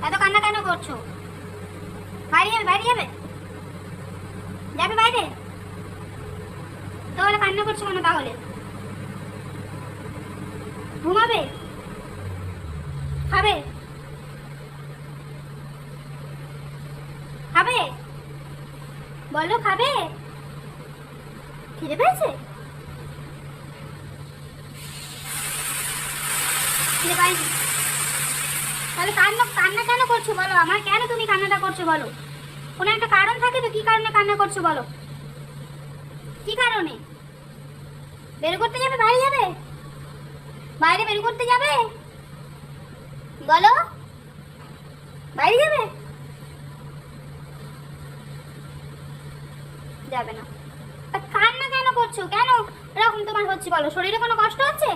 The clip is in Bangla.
এত কান্না কেন করছো? বাইরে যাবে, বাইরে যাবে, যাবে বাইরে? তাহলে কান্না করছো কেন? তাহলে ঘুমাবে? খাবে? খাবে? বলো খাবে? খিদে পেয়েছে? খিদে পাইনি? তাহলে কান্না কান্না কেন করছো বলো? আমার কেন তুমি কান্নাটা করছো বলো? কোনো একটা কারণ থাকে তো, কি কারণে কান্না করছো বলো? কি কারণে? বের করতে যাবে? বাইরে যাবে? বাইরে বের করতে যাবে? বলো, বাইরে যাবে? যাবে না? তা কান্না কেন করছো? কেন এরকম তোমার হচ্ছে বলো? শরীরে কোনো কষ্ট হচ্ছে?